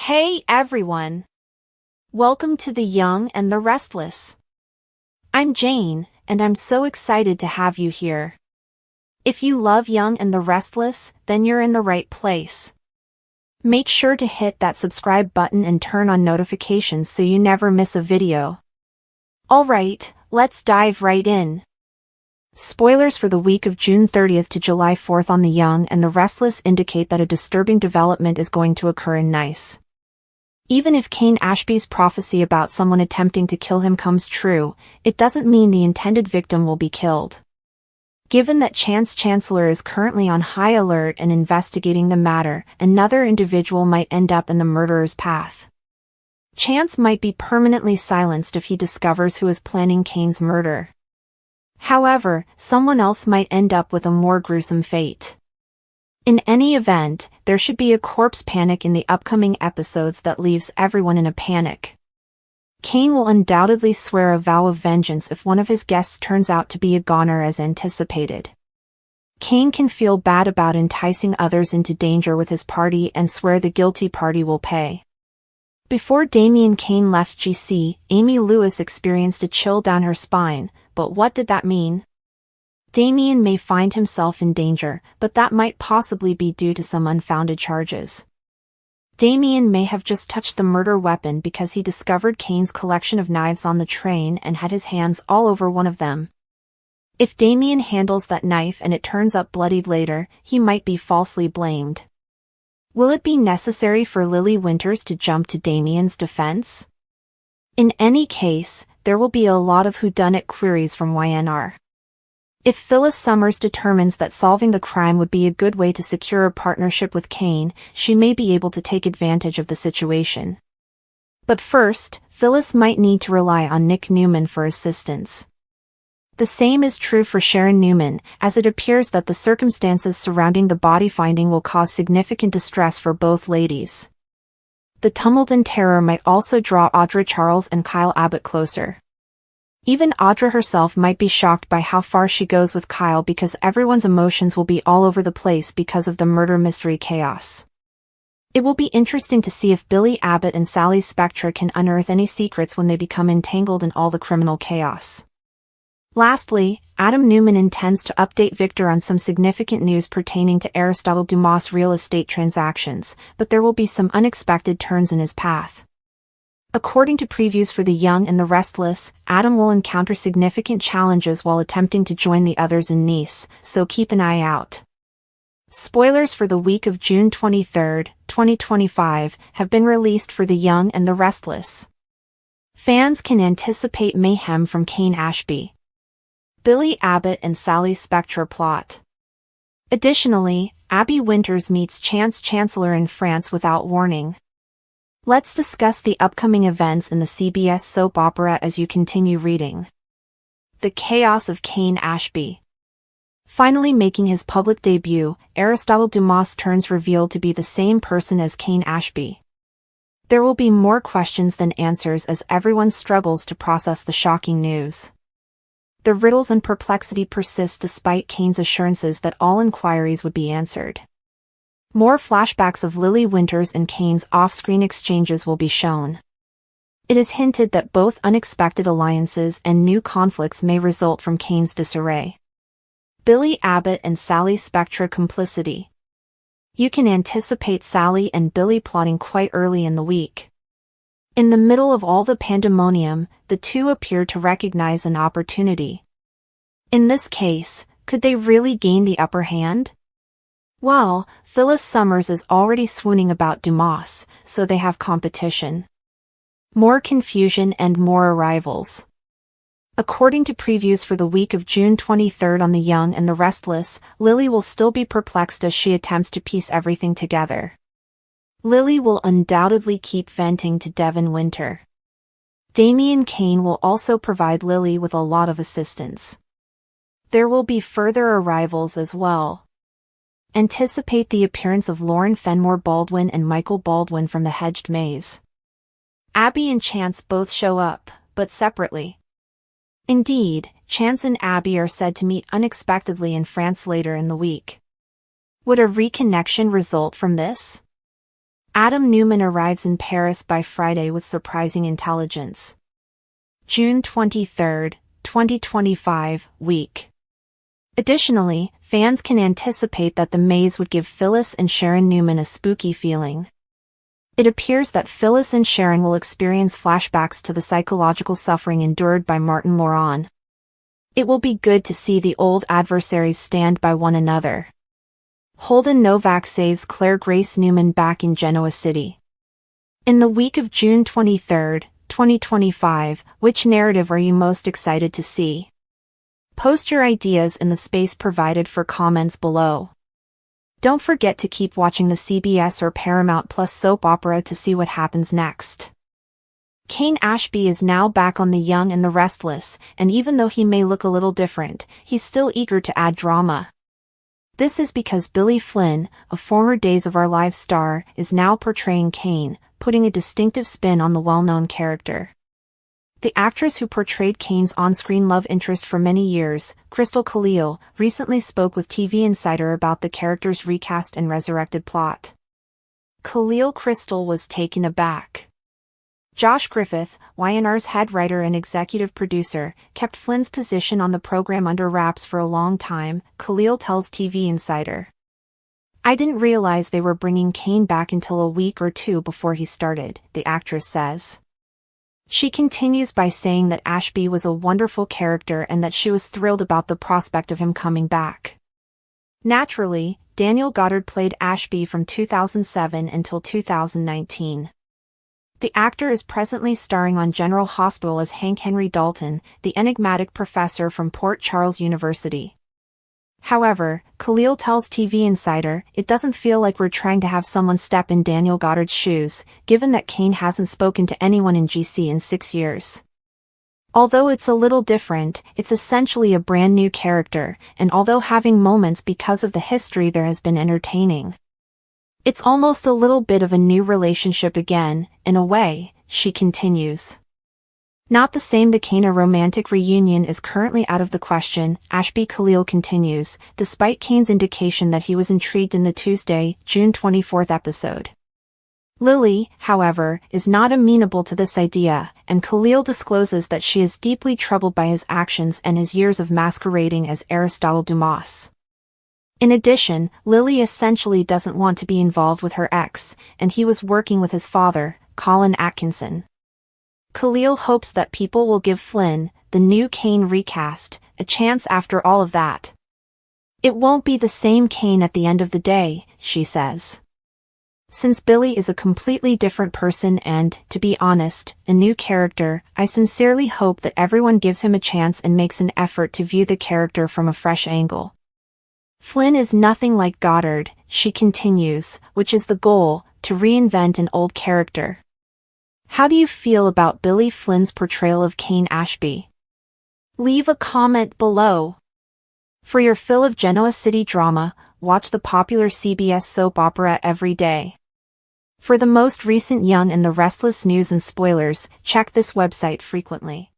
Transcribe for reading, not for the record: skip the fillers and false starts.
Hey everyone! Welcome to The Young and the Restless. I'm Jane, and I'm so excited to have you here. If you love Young and the Restless, then you're in the right place. Make sure to hit that subscribe button and turn on notifications so you never miss a video. Alright, let's dive right in. Spoilers for the week of June 30th to July 4th on The Young and the Restless indicate that a disturbing development is going to occur in Nice. Even if Cane Ashby's prophecy about someone attempting to kill him comes true, it doesn't mean the intended victim will be killed. Given that Chance Chancellor is currently on high alert and investigating the matter, another individual might end up in the murderer's path. Chance might be permanently silenced if he discovers who is planning Cane's murder. However, someone else might end up with a more gruesome fate. In any event, there should be a corpse panic in the upcoming episodes that leaves everyone in a panic. Cane will undoubtedly swear a vow of vengeance if one of his guests turns out to be a goner as anticipated. Cane can feel bad about enticing others into danger with his party and swear the guilty party will pay. Before Damian Cane left GC, Amy Lewis experienced a chill down her spine, but what did that mean? Damian may find himself in danger, but that might possibly be due to some unfounded charges. Damian may have just touched the murder weapon because he discovered Cane's collection of knives on the train and had his hands all over one of them. If Damian handles that knife and it turns up bloodied later, he might be falsely blamed. Will it be necessary for Lily Winters to jump to Damian's defense? In any case, there will be a lot of whodunit queries from YNR. If Phyllis Summers determines that solving the crime would be a good way to secure a partnership with Cane, she may be able to take advantage of the situation. But first, Phyllis might need to rely on Nick Newman for assistance. The same is true for Sharon Newman, as it appears that the circumstances surrounding the body finding will cause significant distress for both ladies. The tumult and terror might also draw Audra Charles and Kyle Abbott closer. Even Audra herself might be shocked by how far she goes with Kyle because everyone's emotions will be all over the place because of the murder mystery chaos. It will be interesting to see if Billy Abbott and Sally Spectra can unearth any secrets when they become entangled in all the criminal chaos. Lastly, Adam Newman intends to update Victor on some significant news pertaining to Aristotle Dumas' real estate transactions, but there will be some unexpected turns in his path. According to previews for The Young and the Restless, Adam will encounter significant challenges while attempting to join the others in Nice, so keep an eye out. Spoilers for the week of June 23, 2025, have been released for The Young and the Restless. Fans can anticipate mayhem from Cane Ashby, Billy Abbott and Sally Spectra plot. Additionally, Abby Winters meets Chance Chancellor in France without warning. Let's discuss the upcoming events in the CBS soap opera as you continue reading. The chaos of Cane Ashby. Finally making his public debut, Aristotle Dumas turns revealed to be the same person as Cane Ashby. There will be more questions than answers as everyone struggles to process the shocking news. The riddles and perplexity persist despite Cane's assurances that all inquiries would be answered. More flashbacks of Lily Winters and Cane's off-screen exchanges will be shown. It is hinted that both unexpected alliances and new conflicts may result from Cane's disarray. Billy Abbott and Sally Spectra complicity. You can anticipate Sally and Billy plotting quite early in the week. In the middle of all the pandemonium, the two appear to recognize an opportunity. In this case, could they really gain the upper hand? Well, Phyllis Summers is already swooning about Dumas, so they have competition. More confusion and more arrivals. According to previews for the week of June 23 on The Young and the Restless, Lily will still be perplexed as she attempts to piece everything together. Lily will undoubtedly keep venting to Devon Winter. Damian Cane will also provide Lily with a lot of assistance. There will be further arrivals as well. Anticipate the appearance of Lauren Fenmore Baldwin and Michael Baldwin from The Hedged Maze. Abby and Chance both show up, but separately. Indeed, Chance and Abby are said to meet unexpectedly in France later in the week. Would a reconnection result from this? Adam Newman arrives in Paris by Friday with surprising intelligence. June 23, 2025, week. Additionally, fans can anticipate that the maze would give Phyllis and Sharon Newman a spooky feeling. It appears that Phyllis and Sharon will experience flashbacks to the psychological suffering endured by Martin Laurent. It will be good to see the old adversaries stand by one another. Holden Novak saves Claire Grace Newman back in Genoa City. In the week of June 23, 2025, which narrative are you most excited to see? Post your ideas in the space provided for comments below. Don't forget to keep watching the CBS or Paramount Plus soap opera to see what happens next. Cane Ashby is now back on The Young and the Restless, and even though he may look a little different, he's still eager to add drama. This is because Billy Flynn, a former Days of Our Lives star, is now portraying Cane, putting a distinctive spin on the well-known character. The actress who portrayed Cane's on-screen love interest for many years, Crystal Khalil, recently spoke with TV Insider about the character's recast and resurrected plot. Khalil Crystal was taken aback. Josh Griffith, YNR's head writer and executive producer, kept Flynn's position on the program under wraps for a long time, Khalil tells TV Insider. I didn't realize they were bringing Cane back until a week or two before he started, the actress says. She continues by saying that Ashby was a wonderful character and that she was thrilled about the prospect of him coming back. Naturally, Daniel Goddard played Ashby from 2007 until 2019. The actor is presently starring on General Hospital as Hank Henry Dalton, the enigmatic professor from Port Charles University. However, Khalil tells TV Insider, it doesn't feel like we're trying to have someone step in Daniel Goddard's shoes, given that Cane hasn't spoken to anyone in GC in 6 years. Although it's a little different, it's essentially a brand new character, and although having moments because of the history there has been entertaining. It's almost a little bit of a new relationship again, in a way, she continues. Not the same. The Cane romantic reunion is currently out of the question, Ashby Khalil continues, despite Cane's indication that he was intrigued in the Tuesday, June 24 episode. Lily, however, is not amenable to this idea, and Khalil discloses that she is deeply troubled by his actions and his years of masquerading as Aristotle Dumas. In addition, Lily essentially doesn't want to be involved with her ex, and he was working with his father, Colin Atkinson. Khalil hopes that people will give Flynn, the new Cane recast, a chance after all of that. It won't be the same Cane at the end of the day, she says. Since Billy is a completely different person and, to be honest, a new character, I sincerely hope that everyone gives him a chance and makes an effort to view the character from a fresh angle. Flynn is nothing like Goddard, she continues, which is the goal, to reinvent an old character. How do you feel about Billy Flynn's portrayal of Cane Ashby? Leave a comment below. For your fill of Genoa City drama, watch the popular CBS soap opera every day. For the most recent Young and the Restless news and spoilers, check this website frequently.